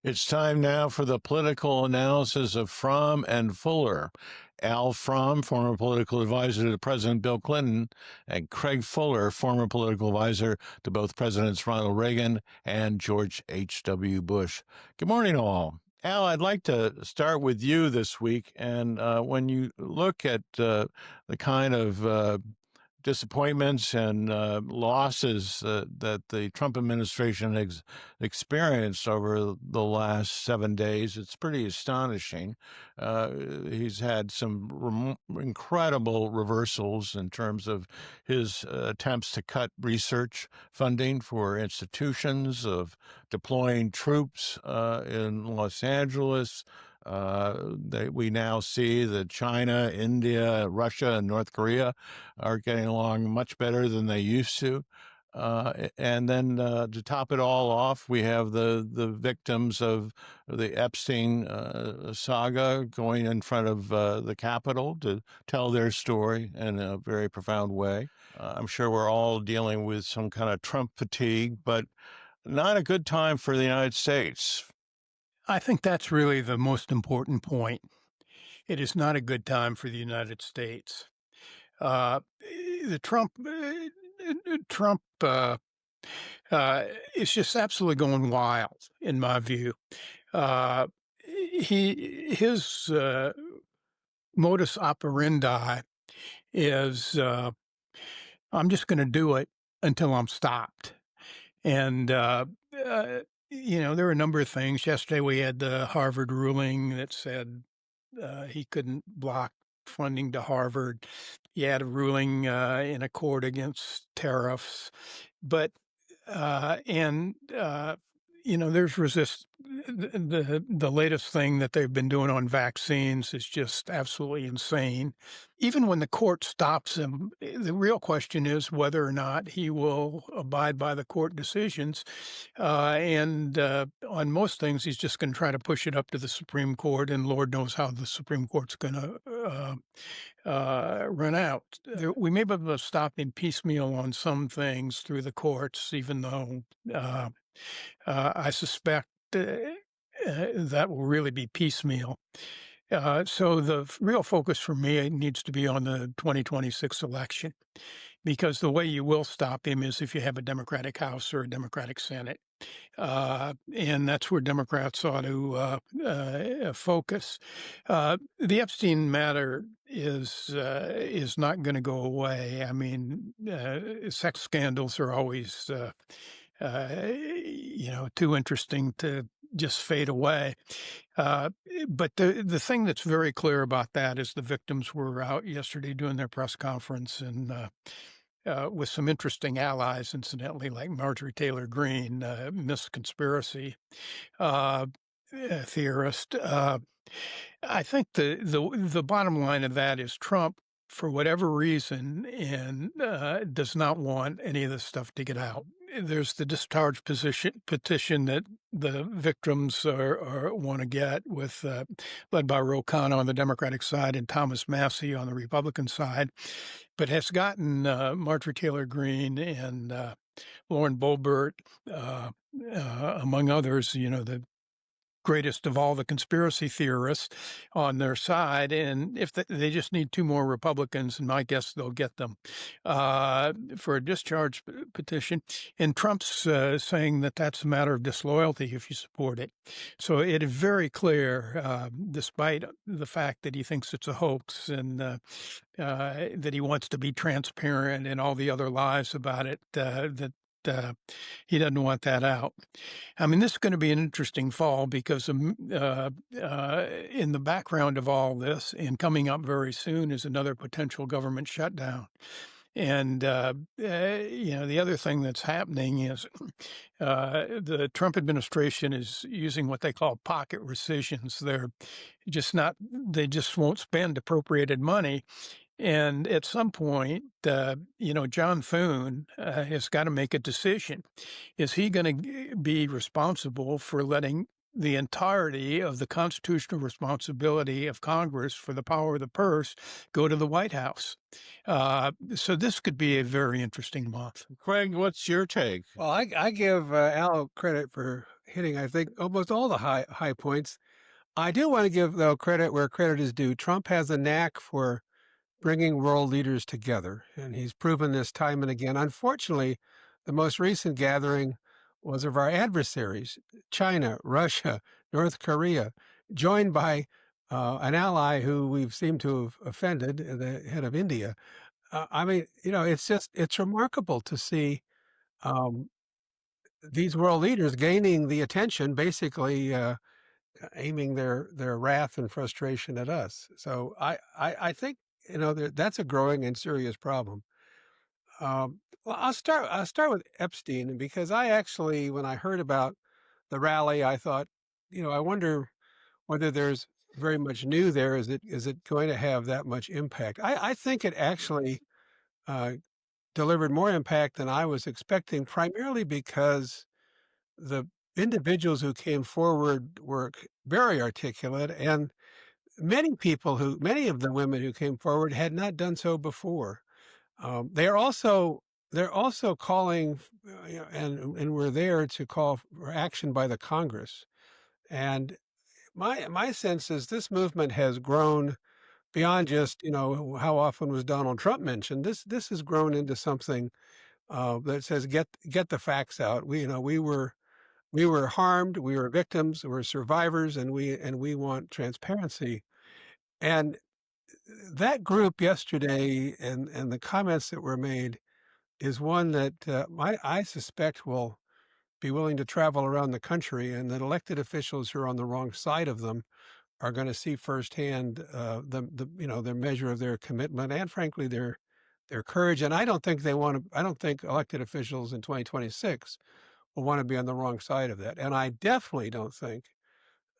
It's time now for the political analysis of Fromm and Fuller. Al Fromm, former political advisor to President Bill Clinton, and Craig Fuller, former political advisor to both Presidents Ronald Reagan and George H.W. Bush. Good morning, all. Al, I'd like to start with you this week. And when you look at the kind of disappointments and losses that the Trump administration has experienced over the last 7 days, it's pretty astonishing. He's had some incredible reversals in terms of his attempts to cut research funding for institutions, of deploying troops in Los Angeles. We now see that China, India, Russia, and North Korea are getting along much better than they used to. And then to top it all off, we have the victims of the Epstein saga going in front of the Capitol to tell their story in a very profound way. I'm sure we're all dealing with some kind of Trump fatigue, but not a good time for the United States. I think that's really the most important point. It is not a good time for the United States. The Trump is just absolutely going wild, in my view. His modus operandi is, I'm just going to do it until I'm stopped. And there are a number of things. Yesterday, we had the Harvard ruling that said he couldn't block funding to Harvard. He had a ruling in a court against tariffs, but there's the latest thing that they've been doing on vaccines is just absolutely insane. Even when the court stops him, the real question is whether or not he will abide by the court decisions. And on most things, he's just going to try to push it up to the Supreme Court, and Lord knows how the Supreme Court's going to run out. We may be able to stop him piecemeal on some things through the courts, even though I suspect that will really be piecemeal. So the real focus for me needs to be on the 2026 election, because the way you will stop him is if you have a Democratic House or a Democratic Senate. And that's where Democrats ought to focus. The Epstein matter is not going to go away. I mean, sex scandals are always too interesting to just fade away. But the thing that's very clear about that is the victims were out yesterday doing their press conference, and with some interesting allies, incidentally, like Marjorie Taylor Greene, Miss Conspiracy theorist. I think the bottom line of that is Trump, for whatever reason, and does not want any of this stuff to get out. There's the discharge petition that the victims want to get, with led by Ro Khanna on the Democratic side and Thomas Massie on the Republican side, but has gotten Marjorie Taylor Greene and Lauren Boebert, among others, the greatest of all the conspiracy theorists, on their side. And if they just need two more Republicans, and my guess they'll get them for a discharge petition. And Trump's saying that that's a matter of disloyalty if you support it. So it is very clear, despite the fact that he thinks it's a hoax and that he wants to be transparent and all the other lies about it, that he doesn't want that out. I mean, this is going to be an interesting fall, because in the background of all this, and coming up very soon, is another potential government shutdown. And, the other thing that's happening is the Trump administration is using what they call pocket rescissions. They just won't spend appropriated money. And at some point, John Thune has got to make a decision. Is he going to be responsible for letting the entirety of the constitutional responsibility of Congress for the power of the purse go to the White House? So this could be a very interesting month. Craig, what's your take? Well, I give Al credit for hitting, I think, almost all the high points. I do want to give, though, credit where credit is due. Trump has a knack for bringing world leaders together, and he's proven this time and again. Unfortunately, the most recent gathering was of our adversaries, China, Russia, North Korea, joined by an ally who we've seemed to have offended, the head of India. I mean, it's remarkable to see um, these world leaders gaining the attention, basically aiming their wrath and frustration at us. So I think that's a growing and serious problem. Well, I'll start with Epstein because I actually, when I heard about the rally, I thought, I wonder whether there's very much new there. Is it going to have that much impact? I think it actually uh, delivered more impact than I was expecting, primarily because the individuals who came forward were very articulate, and many of the women who came forward had not done so before. They're also calling, and we're there to call for action by the Congress. And my sense is this movement has grown beyond just how often was Donald Trump mentioned. This has grown into something that says get the facts out. We were harmed, we were victims, we're survivors, and we want transparency. And that group yesterday and the comments that were made is one that I suspect will be willing to travel around the country, and that elected officials who are on the wrong side of them are going to see firsthand the measure of their commitment and, frankly, their courage. And I don't think they want to. I don't think elected officials in 2026 will want to be on the wrong side of that. And I definitely don't think,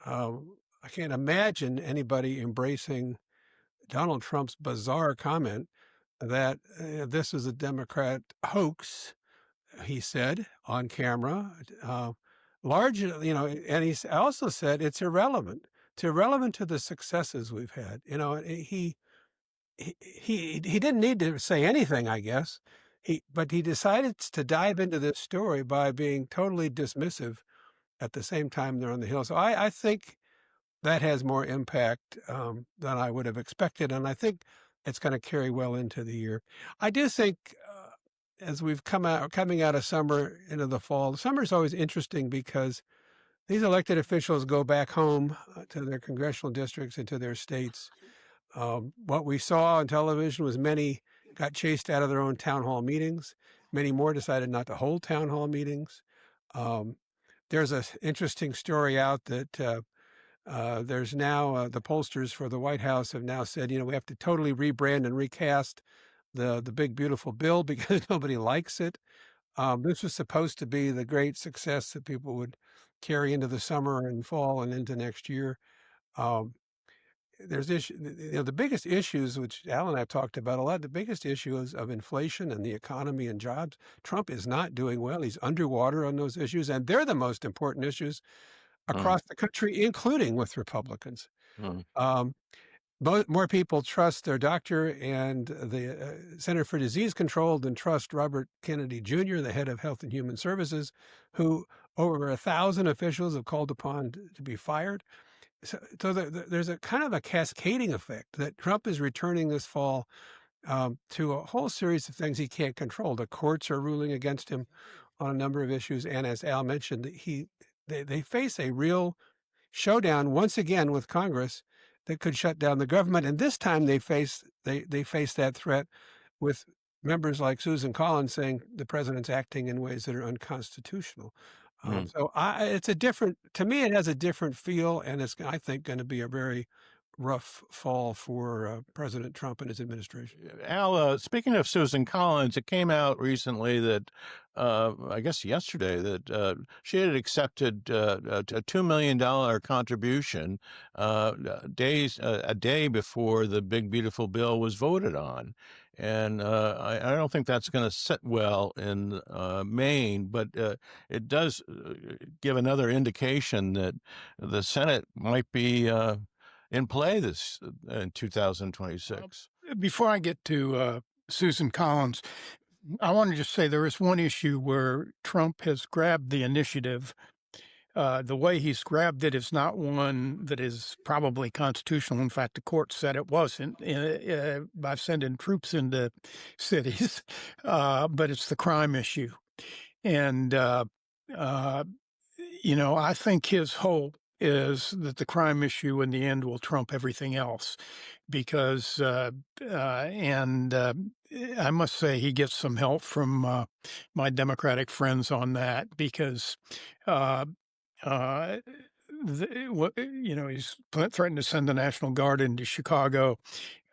I can't imagine anybody embracing Donald Trump's bizarre comment that this is a Democrat hoax, he said on camera. And he also said it's irrelevant. It's irrelevant to the successes we've had. He didn't need to say anything, I guess. But he decided to dive into this story by being totally dismissive at the same time they're on the Hill. So I think that has more impact than I would have expected, and I think it's going to carry well into the year. I do think as we've coming out of summer into the fall, summer is always interesting because these elected officials go back home to their congressional districts and to their states. What we saw on television was many got chased out of their own town hall meetings. Many more decided not to hold town hall meetings. Um, there's an interesting story out that there's now the pollsters for the White House have now said, we have to totally rebrand and recast the big beautiful bill because nobody likes it. This was supposed to be the great success that people would carry into the summer and fall and into next year. Um, there's the biggest issues, which Al and I have talked about a lot. The biggest issue is of inflation and the economy and jobs. Trump is not doing well. He's underwater on those issues, and they're the most important issues Mm, across the country, including with Republicans. mm, Um, more people trust their doctor and the Center for Disease Control than trust Robert Kennedy Jr., the head of Health and Human Services, who over 1,000 officials have called upon to be fired. So there's a kind of a cascading effect that Trump is returning this fall to a whole series of things he can't control. The courts are ruling against him on a number of issues, and as Al mentioned, they face a real showdown once again with Congress that could shut down the government. And this time they face that threat with members like Susan Collins saying the president's acting in ways that are unconstitutional. mm. It's a different, to me, it has a different feel, and it's, I think, going to be a very rough fall for President Trump and his administration. Al, speaking of Susan Collins, it came out recently that, I guess yesterday, that she had accepted a $2 million contribution a day before the big, beautiful bill was voted on. And I don't think that's going to sit well in Maine, but it does give another indication that the Senate might be in play this in 2026. Before I get to Susan Collins, I want to just say there is one issue where Trump has grabbed the initiative The way he's grabbed it is not one that is probably constitutional. In fact, the court said it wasn't by sending troops into cities, but it's the crime issue. And, I think his hope is that the crime issue in the end will trump everything else because, I must say he gets some help from my Democratic friends on that because, uh, uh, he's threatened to send the National Guard into Chicago.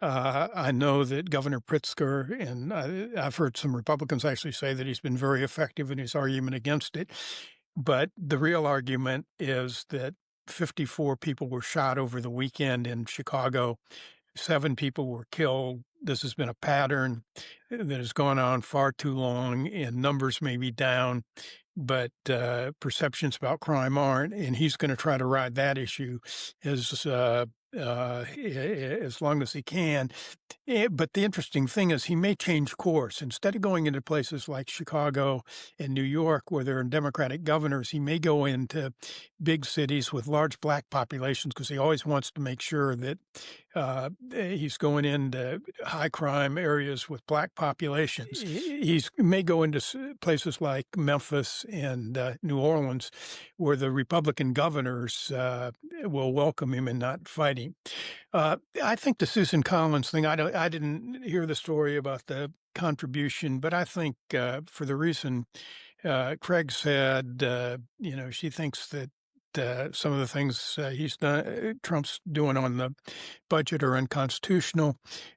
I know that Governor Pritzker, and I've heard some Republicans actually say that he's been very effective in his argument against it. But the real argument is that 54 people were shot over the weekend in Chicago. 7 people were killed. This has been a pattern that has gone on far too long, and numbers may be down, but perceptions about crime aren't. And he's going to try to ride that issue as long as he can. But the interesting thing is he may change course. Instead of going into places like Chicago and New York, where there are Democratic governors, he may go into big cities with large black populations because he always wants to make sure that he's going into high crime areas with black populations. He may go into places like Memphis and New Orleans, where the Republican governors will welcome him and not fight him. I think the Susan Collins thing, I didn't hear the story about the contribution, but I think for the reason Craig said, she thinks that some of the things he's done, Trump's doing on the budget are unconstitutional.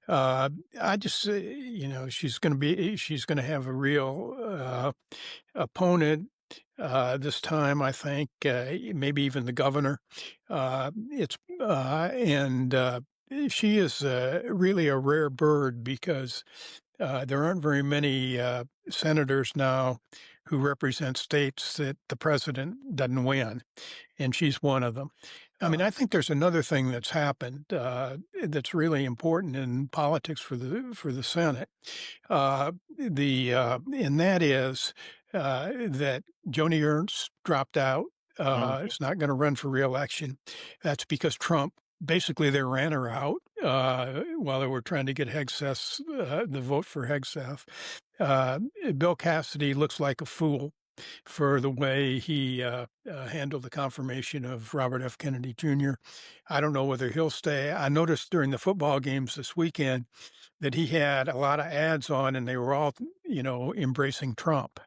I just, she's going to have a real opponent this time. I think maybe even the governor. She is really a rare bird because there aren't very many senators now who represent states that the president doesn't win, and she's one of them. I mean, I think there's another thing that's happened that's really important in politics for the Senate, and that is that Joni Ernst dropped out. Is not going to run for reelection. That's because Trump basically they ran her out while they were trying to get Hegseth, the vote for Hegseth. Bill Cassidy looks like a fool for the way he handled the confirmation of Robert F. Kennedy Jr. I don't know whether he'll stay. I noticed during the football games this weekend that he had a lot of ads on and they were all, embracing Trump,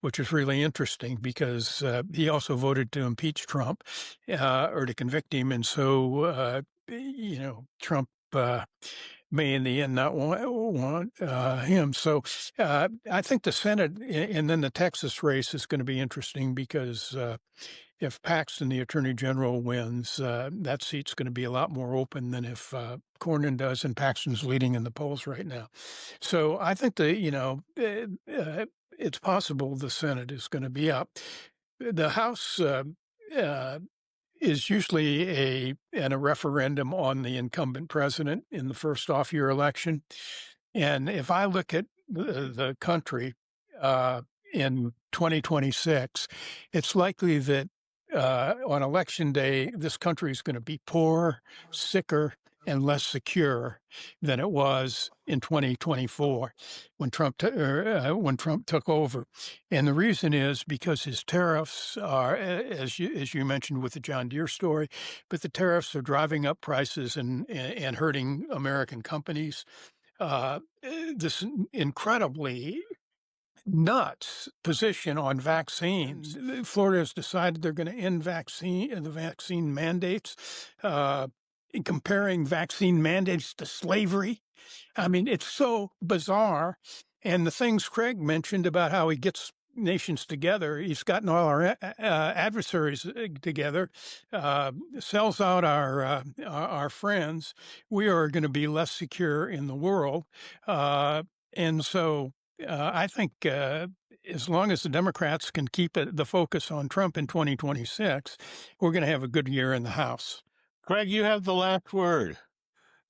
which is really interesting because he also voted to impeach Trump or to convict him. And so, Trump may in the end not want him. So I think the Senate and then the Texas race is going to be interesting because if Paxton, the Attorney General, wins, that seat's going to be a lot more open than if Cornyn does, and Paxton's leading in the polls right now. So I think it's possible the Senate is going to be up. The House is usually a referendum on the incumbent president in the first off-year election. And if I look at the country in 2026, it's likely that on election day, this country is going to be poorer, sicker, and less secure than it was in 2024 when Trump took over. And the reason is because his tariffs are, as you mentioned with the John Deere story, but the tariffs are driving up prices and hurting American companies. This incredibly nuts position on vaccines. Florida has decided they're going to end the vaccine mandates, comparing vaccine mandates to slavery. I mean, it's so bizarre. And the things Craig mentioned about how he gets nations together, he's gotten all our adversaries together, sells out our friends. We are going to be less secure in the world. And so I think as long as the Democrats can keep the focus on Trump in 2026, we're going to have a good year in the House. Craig, you have the last word.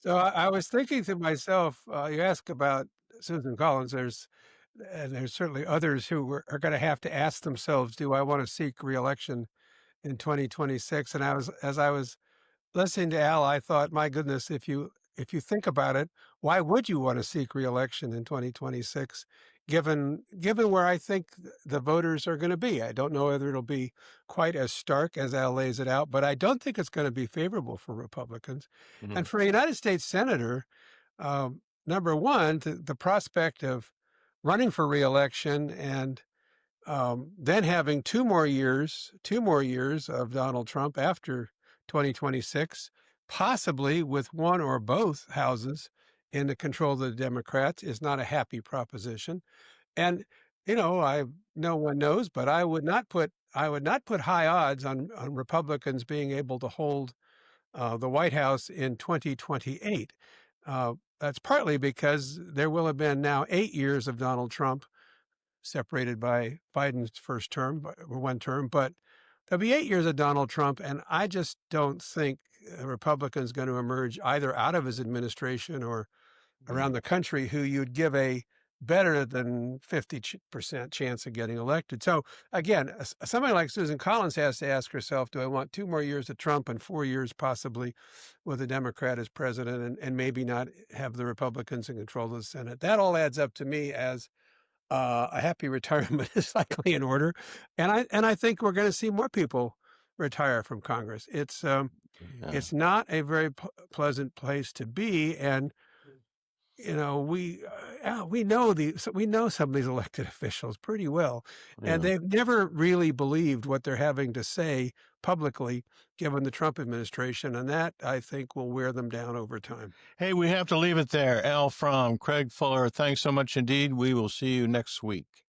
So I was thinking to myself, you ask about Susan Collins, there's certainly others who are going to have to ask themselves, do I want to seek reelection in 2026. And as I was listening to Al, I thought, my goodness, if you think about it, why would you want to seek reelection in 2026, given where I think the voters are going to be? I don't know whether it'll be quite as stark as Al lays it out, but I don't think it's going to be favorable for Republicans. Mhm. And for a United States senator, number one, the prospect of running for reelection and then having two more years of Donald Trump after 2026, possibly with one or both houses in the control of the Democrats, is not a happy proposition. And no one knows, but I would not put high odds on Republicans being able to hold the White House in 2028. That's partly because there will have been now 8 years of Donald Trump, separated by Biden's first term, or one term, but there'll be 8 years of Donald Trump, and I just don't think a Republican's going to emerge either out of his administration or around the country who you'd give a better than 50% chance of getting elected. So again, somebody like Susan Collins has to ask herself, do I want 2 more years of Trump and 4 years possibly with a Democrat as president, and maybe not have the Republicans in control of the Senate? That all adds up to me as a happy retirement is likely in order, and I think we're going to see more people retire from Congress. It's not a very pleasant place to be, and we know some of these elected officials pretty well, and they've never really believed what they're having to say publicly, given the Trump administration, and that, I think, will wear them down over time. Hey, we have to leave it there. Al Fromm, Craig Fuller, thanks so much indeed. We will see you next week.